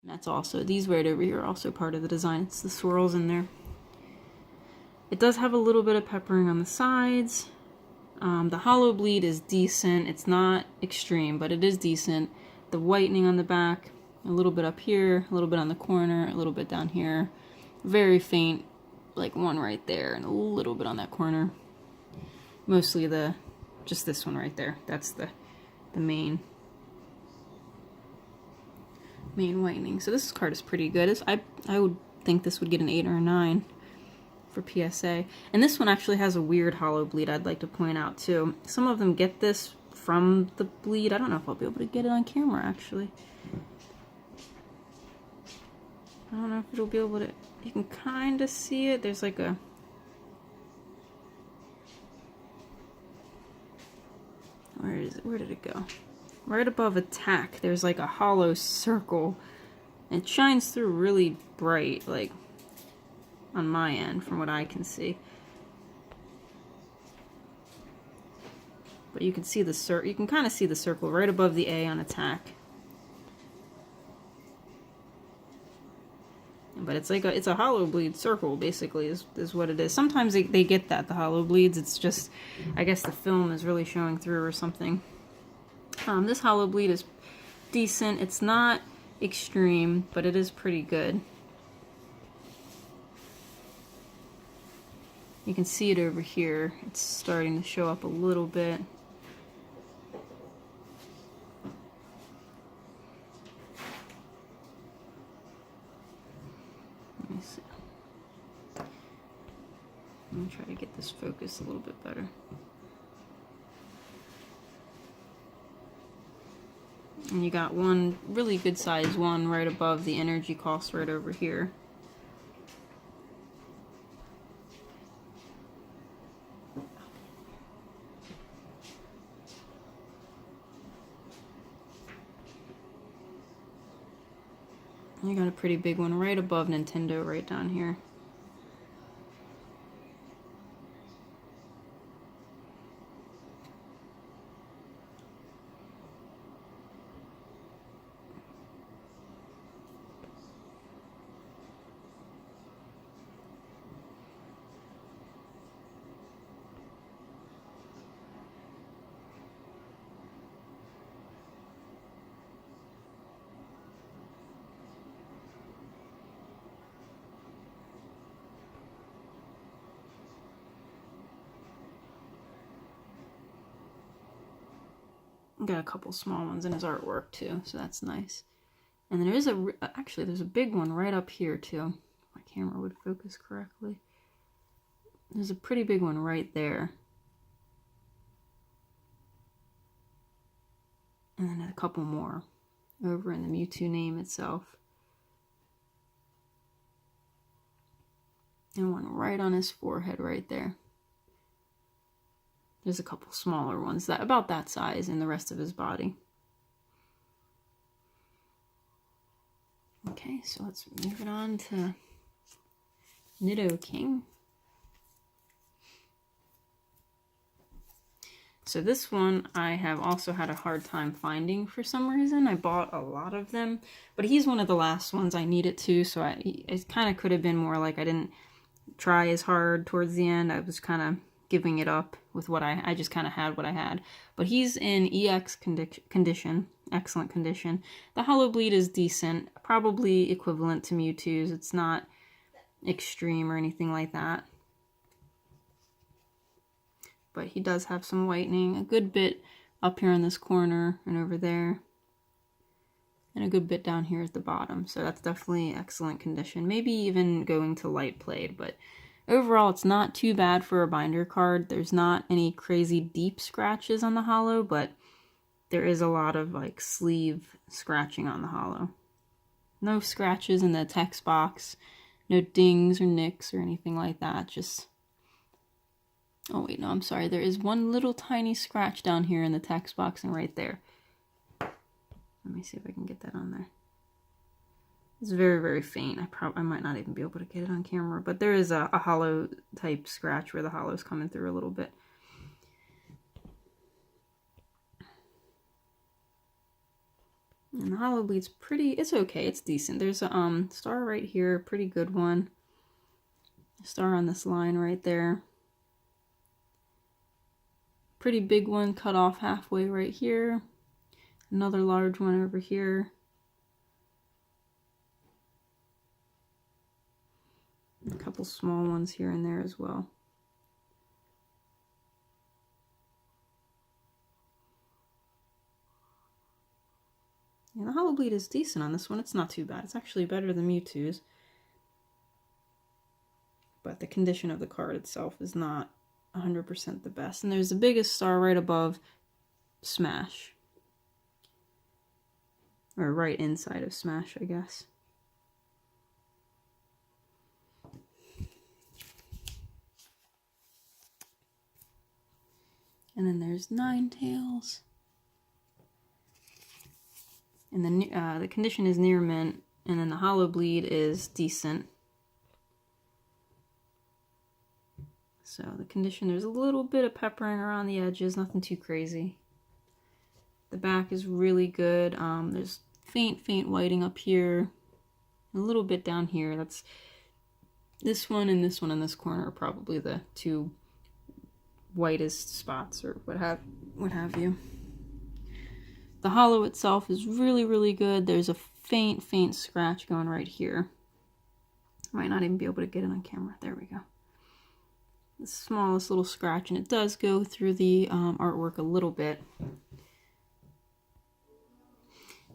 And that's also, these right over here are also part of the design. It's the swirls in there. It does have a little bit of peppering on the sides. The hollow bleed is decent. It's not extreme, but it is decent. The whitening on the back, a little bit up here, a little bit on the corner, a little bit down here. Very faint, like one right there, and a little bit on that corner. Mostly just this one right there. That's the main whitening. So this card is pretty good. I would think this would get an 8 or a 9 for PSA. And this one actually has a weird hollow bleed I'd like to point out too. Some of them get this from the bleed. I don't know if I'll be able to get it on camera actually. I don't know if it'll be able to, you can kind of see it. There's like a, where is it? Where did it go? Right above attack, there's like a hollow circle. It shines through really bright, like on my end, from what I can see. But you can see the you can kind of see the circle right above the A on attack. But it's like it's a hollow bleed circle, basically, is what it is. Sometimes they get that, the hollow bleeds. It's just, I guess the film is really showing through or something. This hollow bleed is decent. It's not extreme, but it is pretty good. You can see it over here. It's starting to show up a little bit. Let me see. Let me try to get this focused a little bit better. And you got one really good size one right above the energy cost right over here. You got a pretty big one right above Nintendo right down here. Got a couple small ones in his artwork too, so that's nice. And then there's actually there's a big one right up here too. If my camera would focus correctly. There's a pretty big one right there. And then a couple more over in the Mewtwo name itself. And one right on his forehead right there. There's a couple smaller ones that about that size in the rest of his body. Okay, so let's move it on to Nidoking. So this one I have also had a hard time finding for some reason. I bought a lot of them, but he's one of the last ones I needed to, so it kind of could have been more like I didn't try as hard towards the end. I was kind of giving it up with what I just kind of had what I had. But he's in EX condition, excellent condition. The hollow bleed is decent, probably equivalent to Mewtwo's. It's not extreme or anything like that. But he does have some whitening, a good bit up here in this corner and over there. And a good bit down here at the bottom. So that's definitely excellent condition. Maybe even going to light played, but overall, it's not too bad for a binder card. There's not any crazy deep scratches on the hollow, but there is a lot of like sleeve scratching on the hollow. No scratches in the text box, no dings or nicks or anything like that. Just, oh wait, no, I'm sorry. There is one little tiny scratch down here in the text box and right there. Let me see if I can get that on there. It's very, very faint. I might not even be able to get it on camera, but there is a hollow type scratch where the hollow's coming through a little bit. And the hollow bleed's pretty, it's okay, it's decent. There's a star right here, pretty good one. A star on this line right there. Pretty big one cut off halfway right here. Another large one over here. A couple small ones here and there as well. Yeah, the hollow bleed is decent on this one. It's not too bad. It's actually better than Mewtwo's. But the condition of the card itself is not 100% the best. And there's the biggest star right above Smash. Or right inside of Smash, I guess. And then there's Ninetales. And the condition is near mint, and then the hollow bleed is decent. So the condition, there's a little bit of peppering around the edges, nothing too crazy. The back is really good. There's faint whiting up here, a little bit down here. That's this one and this one in this corner are probably the two whitest spots, or what have you. The hollow itself is really good. There's a faint scratch going right here. Might not even be able to get it on camera. There we go. The smallest little scratch, and it does go through the artwork a little bit.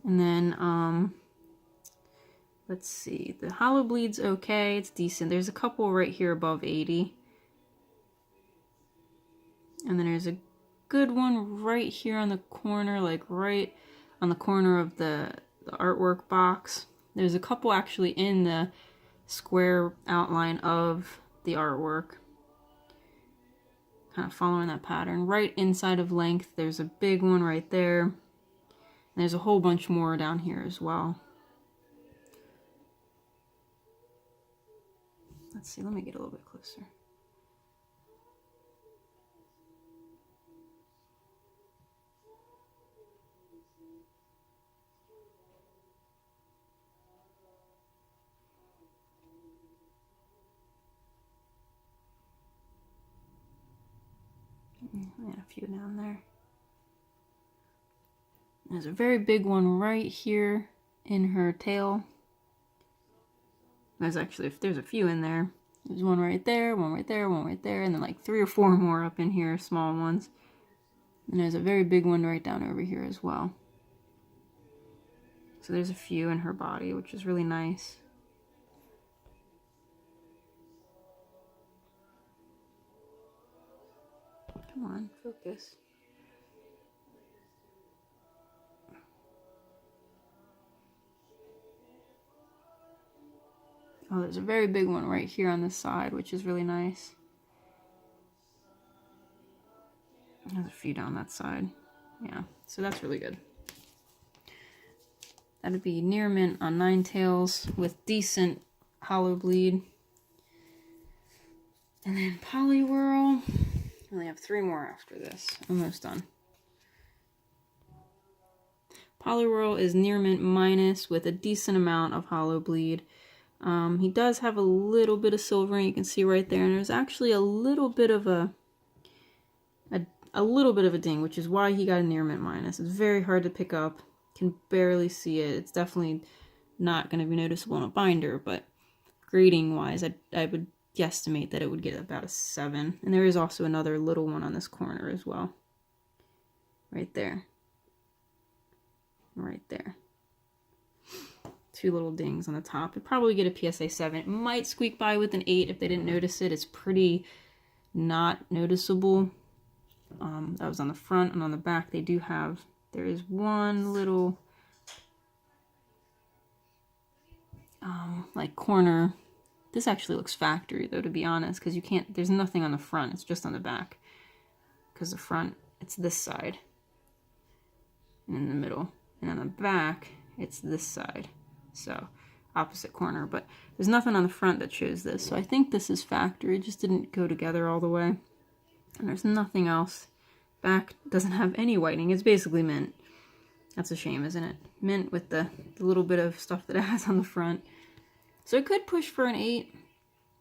And then, let's see. The hollow bleed's okay. It's decent. There's a couple right here above 80. And then there's a good one right here on the corner, like right on the corner of the artwork box. There's a couple actually in the square outline of the artwork. Kind of following that pattern. Right inside of length, there's a big one right there. And there's a whole bunch more down here as well. Let's see, let me get a little bit closer. I had a few down there. There's a very big one right here in her tail. There's a few in there. There's one right there, one right there, one right there, and then like 3 or 4 more up in here, small ones. And there's a very big one right down over here as well. So there's a few in her body, which is really nice. Come on, focus. Oh, there's a very big one right here on this side, which is really nice. There's a few down that side. Yeah, so that's really good. That'd be near mint on Ninetales with decent hollow bleed. And then Poliwhirl. I only have 3 more after this. Almost done. Poliwhirl is near mint minus with a decent amount of hollow bleed. He does have a little bit of silvering, you can see right there, and there's actually a little bit of a ding, which is why he got a near mint minus. It's very hard to pick up, can barely see it. It's definitely not going to be noticeable in a binder, but grading wise, I would guesstimate that it would get about a 7. And there is also another little one on this corner as well. Right there. Right there. 2 little dings on the top. It'd probably get a PSA 7. It might squeak by with an 8 if they didn't notice it. It's pretty not noticeable. That was on the front, and on the back they do have, there is one little like corner. This actually looks factory though, to be honest, because you can't, there's nothing on the front, it's just on the back. Because the front, it's this side. And in the middle. And on the back, it's this side. So, opposite corner. But there's nothing on the front that shows this. So I think this is factory. It just didn't go together all the way. And there's nothing else. Back doesn't have any whitening. It's basically mint. That's a shame, isn't it? Mint with the little bit of stuff that it has on the front. So it could push for an 8.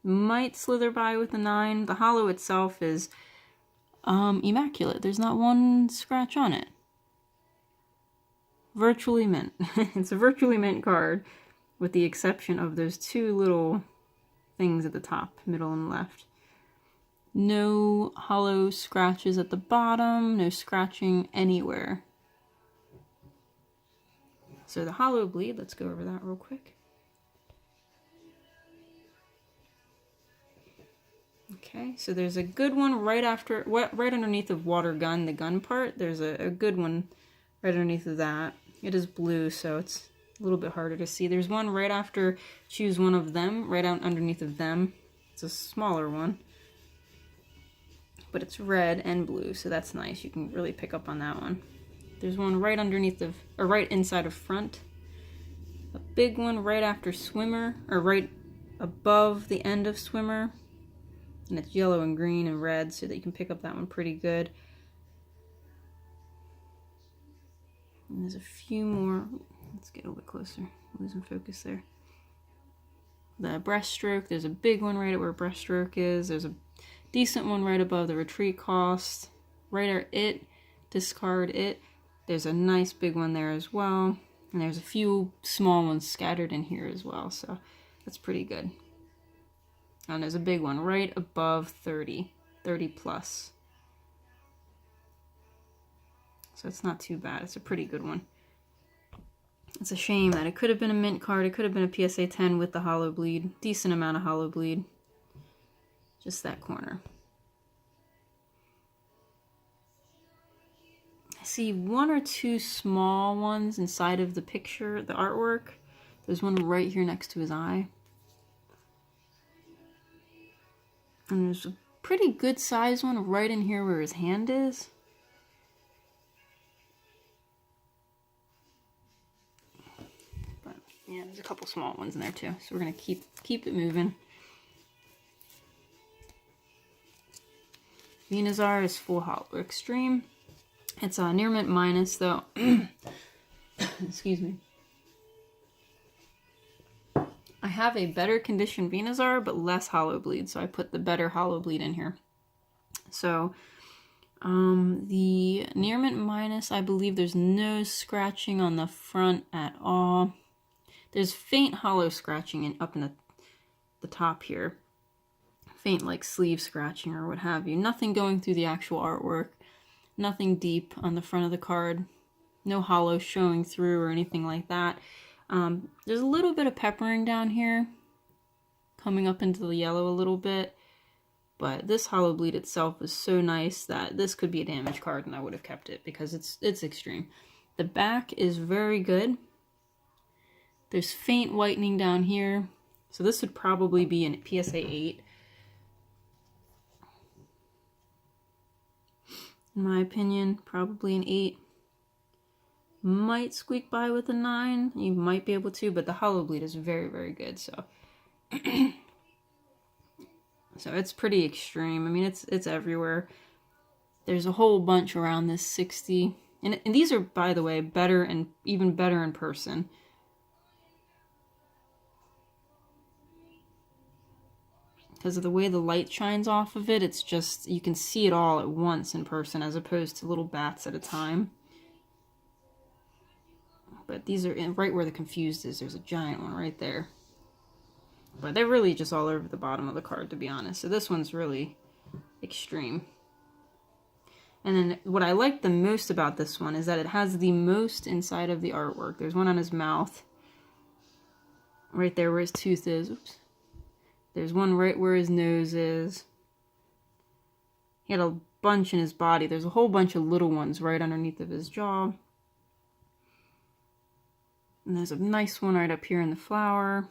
Might slither by with a 9. The holo itself is immaculate. There's not one scratch on it. Virtually mint. It's a virtually mint card, with the exception of those 2 little things at the top, middle and left. No holo scratches at the bottom, no scratching anywhere. So the holo bleed, let's go over that real quick. Okay, so there's a good one right after, right underneath of water gun, the gun part. There's a good one right underneath of that. It is blue, so it's a little bit harder to see. There's one right after choose one of them, right out underneath of them. It's a smaller one, but it's red and blue, so that's nice. You can really pick up on that one. There's one right underneath of, or right inside of front. A big one right after swimmer, or right above the end of swimmer. And it's yellow and green and red, so that you can pick up that one pretty good. And there's a few more. Let's get a little bit closer. Losing focus there. The breaststroke, there's a big one right at where breaststroke is. There's a decent one right above the retreat cost. Right at it, discard it. There's a nice big one there as well. And there's a few small ones scattered in here as well, so that's pretty good. And there's a big one right above 30 plus. So it's not too bad. It's a pretty good one. It's a shame that it could have been a mint card. It could have been a PSA 10 with the holo bleed. Decent amount of holo bleed. Just that corner. I see 1 or 2 small ones inside of the picture, the artwork. There's one right here next to his eye. And there's a pretty good size one right in here where his hand is. But yeah, there's a couple small ones in there too. So we're gonna keep it moving. Venazar is full holo extreme. It's a near mint minus though. Excuse me. I have a better condition Venazar, but less holo bleed, so I put the better holo bleed in here. So, the near mint minus, I believe there's no scratching on the front at all. There's faint holo scratching up in the top here. Faint like sleeve scratching or what have you. Nothing going through the actual artwork. Nothing deep on the front of the card. No holo showing through or anything like that. There's a little bit of peppering down here, coming up into the yellow a little bit, but this holo bleed itself is so nice that this could be a damage card and I would have kept it because it's extreme. The back is very good. There's faint whitening down here, so this would probably be an PSA 8. In my opinion, probably an 8. Might squeak by with a 9. You might be able to, but the holo bleed is very, very good. So, so it's pretty extreme. I mean, it's everywhere. There's a whole bunch around this 60, and these are, by the way, better and even better in person. Because of the way the light shines off of it, it's just, you can see it all at once in person as opposed to little bats at a time. But these are right where the confused is. There's a giant one right there. But they're really just all over the bottom of the card, to be honest. So this one's really extreme. And then what I like the most about this one is that it has the most inside of the artwork. There's one on his mouth. Right there where his tooth is. Oops. There's one right where his nose is. He had a bunch in his body. There's a whole bunch of little ones right underneath of his jaw. And there's a nice one right up here in the flower.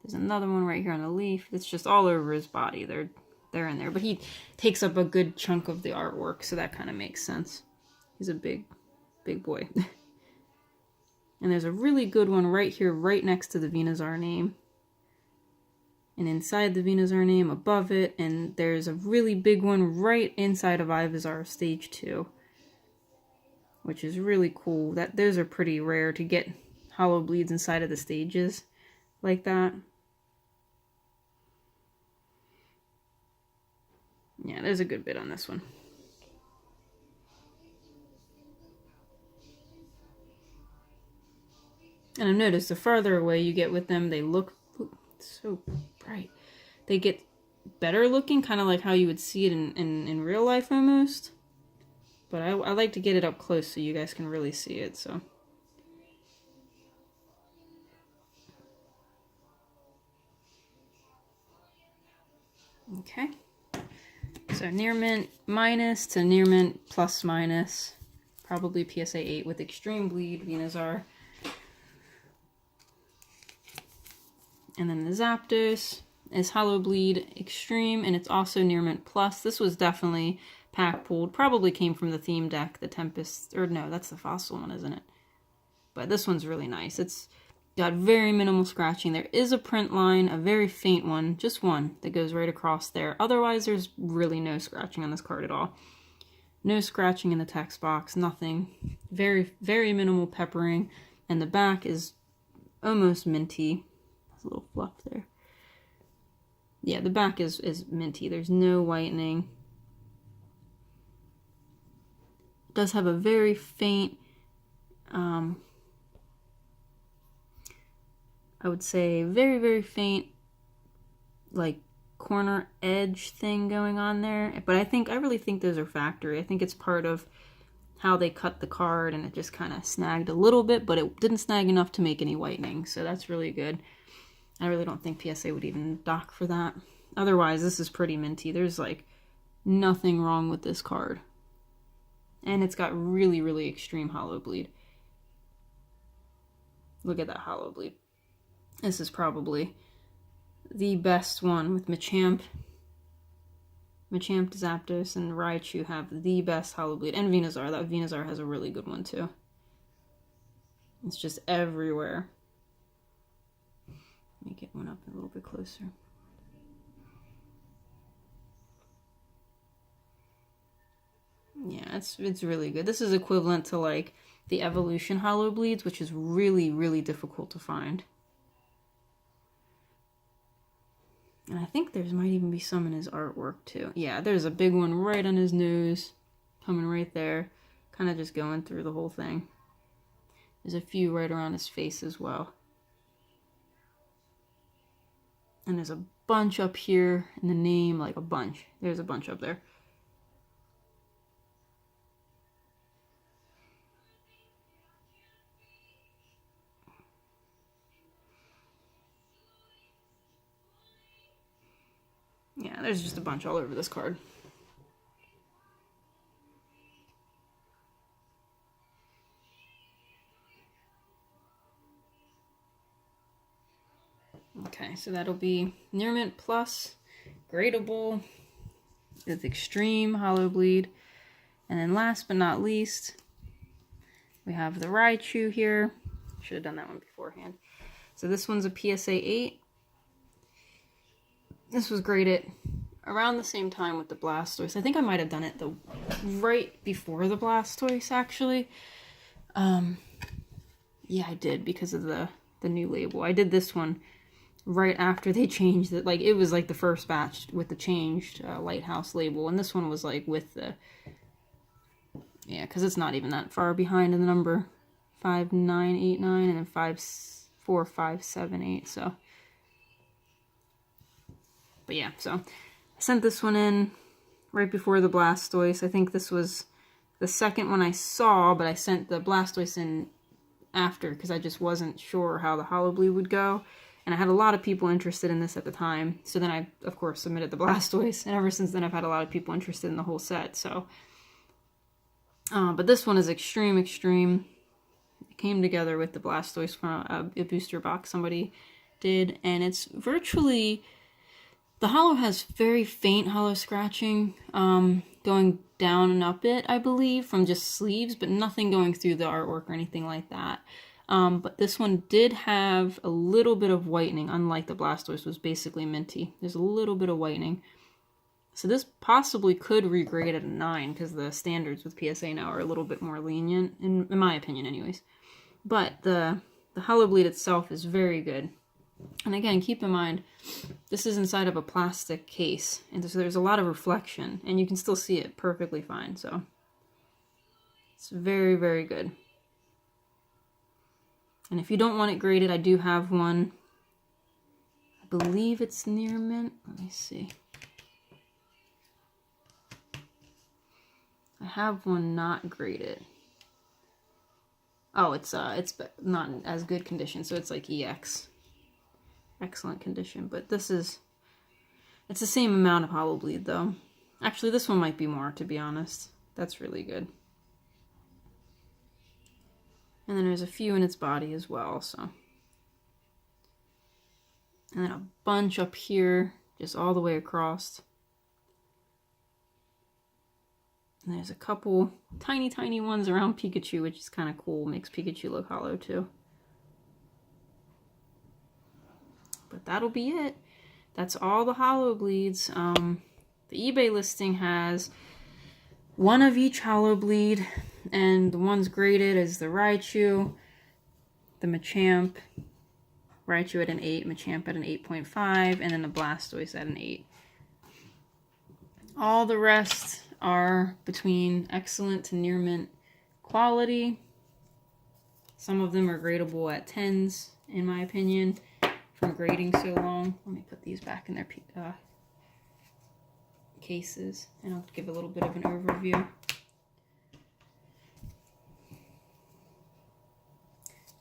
There's another one right here on the leaf. It's just all over his body. They're in there. But he takes up a good chunk of the artwork, so that kind of makes sense. He's a big boy. And there's a really good one right here, right next to the Venazar name. And inside the Venazar name, above it, and there's a really big one right inside of Ivazar Stage 2. which is really cool. Those are pretty rare to get hollow bleeds inside of the stages like that. Yeah, there's a good bit on this one. And I've noticed the farther away you get with them, they look so bright. They get better looking, kind of like how you would see it in real life almost. But I like to get it up close so you guys can really see it, so. Okay. So near mint minus to near mint plus minus. Probably PSA 8 with extreme bleed, Venusaur. And then the Zapdos is hollow bleed extreme, and it's also near mint plus. This was definitely pack pulled. Probably came from the theme deck, the Tempest, or no, that's the fossil one, isn't it? But this one's really nice. It's got very minimal scratching. There is a print line, a very faint one, just one, that goes right across there. Otherwise, there's really no scratching on this card at all. No scratching in the text box, nothing. Very, very minimal peppering. And the back is almost minty. There's a little fluff there. Yeah, the back is minty. There's no whitening. It does have a very faint, I would say very, very faint, like, corner edge thing going on there. But I really think those are factory. I think it's part of how they cut the card, and it just kind of snagged a little bit, but it didn't snag enough to make any whitening. So that's really good. I really don't think PSA would even dock for that. Otherwise, this is pretty minty. There's, like, nothing wrong with this card. And it's got really, really extreme hollow bleed. Look at that hollow bleed. This is probably the best one with Machamp. Machamp, Zapdos, and Raichu have the best hollow bleed. And Venusaur. That Venusaur has a really good one too. It's just everywhere. Let me get one up a little bit closer. Yeah, it's really good. This is equivalent to, like, the Evolution hollow bleeds, which is really, really difficult to find. And I think there might even be some in his artwork too. Yeah, there's a big one right on his nose, coming right there, kind of just going through the whole thing. There's a few right around his face as well. And there's a bunch up here in the name, like a bunch. There's a bunch up there. Yeah, there's just a bunch all over this card. Okay, so that'll be near mint plus, gradable, with extreme hollow bleed. And then last but not least, we have the Raichu here. Should have done that one beforehand. So this one's a PSA 8. This was graded around the same time with the Blastoise. I think I might have done it right before the Blastoise, actually. Yeah, I did, because of the new label. I did this one right after they changed it. Like, it was like the first batch with the changed Lighthouse label, and this one was like with the... Yeah, because it's not even that far behind in the number 5989 and then 54578, so... But yeah, so I sent this one in right before the Blastoise. I think this was the second one I saw, but I sent the Blastoise in after because I just wasn't sure how the hollow bleed would go. And I had a lot of people interested in this at the time. So then I, of course, submitted the Blastoise. And ever since then, I've had a lot of people interested in the whole set. So, but this one is extreme. It came together with the Blastoise from a booster box somebody did. And it's virtually... The hollow has very faint hollow scratching, going down and up it, I believe, from just sleeves, but nothing going through the artwork or anything like that. But this one did have a little bit of whitening, unlike the Blastoise was basically minty. There's a little bit of whitening. So this possibly could regrade at a 9 because the standards with PSA now are a little bit more lenient, in my opinion anyways. But the holo bleed itself is very good. And again, keep in mind, this is inside of a plastic case, and so there's a lot of reflection, and you can still see it perfectly fine, so it's very, very good. And if you don't want it graded, I do have one. I believe it's near mint. Let me see. I have one not graded. Oh, it's not in as good condition, so it's like EX. Excellent condition, but it's the same amount of holo bleed though. Actually, this one might be more, to be honest. That's really good. And then there's a few in its body as well, so. And then a bunch up here, just all the way across. And there's a couple tiny ones around Pikachu, which is kind of cool. Makes Pikachu look hollow too. But that'll be it. That's all the holo bleeds. The eBay listing has one of each holo bleed, and the ones graded is the Raichu, the Machamp, Raichu at an 8, Machamp at an 8.5, and then the Blastoise at an 8. All the rest are between excellent to near mint quality. Some of them are gradable at 10s, in my opinion, from grading so long. Let me put these back in their cases, and I'll give a little bit of an overview.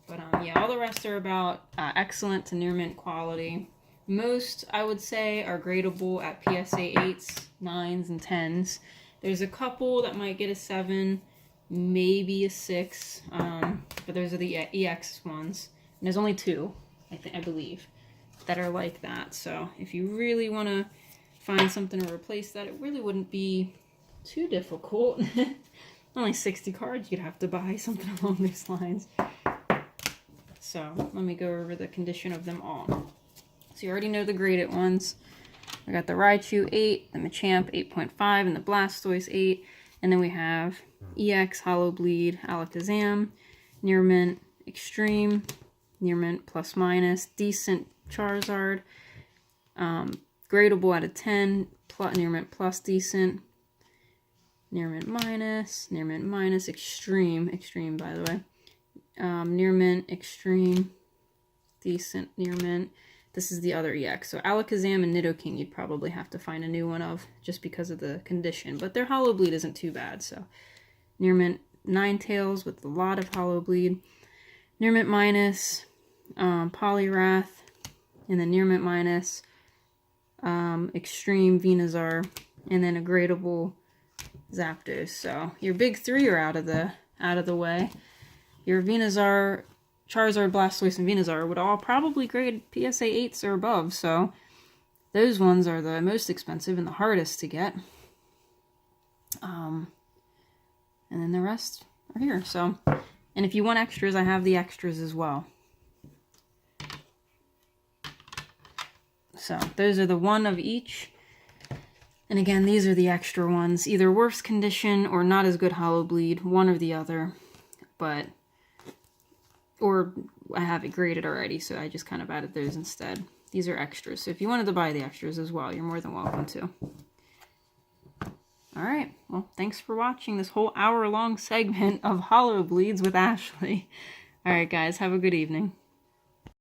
But yeah, all the rest are about excellent to near mint quality. Most, I would say, are gradable at PSA 8s, 9s, and 10s. There's a couple that might get a 7, maybe a 6, but those are the EX ones. And there's only 2, I believe, that are like that. So if you really want to find something to replace that, it really wouldn't be too difficult. Only 60 cards, you'd have to buy something along these lines. So let me go over the condition of them all. So you already know the graded ones. I got the Raichu 8, the Machamp 8.5, and the Blastoise 8. And then we have EX, holo bleed, Alakazam, near mint, extreme, near mint plus minus, decent Charizard, gradable out of 10, near mint plus decent, near mint minus, extreme by the way, near mint, extreme, decent, near mint. This is the other EX. So Alakazam and Nidoking you'd probably have to find a new one of just because of the condition. But their holo bleed isn't too bad. So near mint Ninetales with a lot of holo bleed. Near mint minus Poliwrath. And then near mint minus extreme Venusaur. And then a gradable Zapdos. So your big 3 are out of the way. Your Venusaur, Charizard, Blastoise, and Venusaur would all probably grade PSA 8s or above, so those ones are the most expensive and the hardest to get. And then the rest are here. So, and if you want extras, I have the extras as well. So those are the one of each. And again, these are the extra ones, either worse condition or not as good holo bleed, one or the other. But or I have it graded already, so I just kind of added those instead. These are extras, so if you wanted to buy the extras as well, you're more than welcome to. Alright, well, thanks for watching this whole hour-long segment of holo bleeds with Ashley. Alright guys, have a good evening.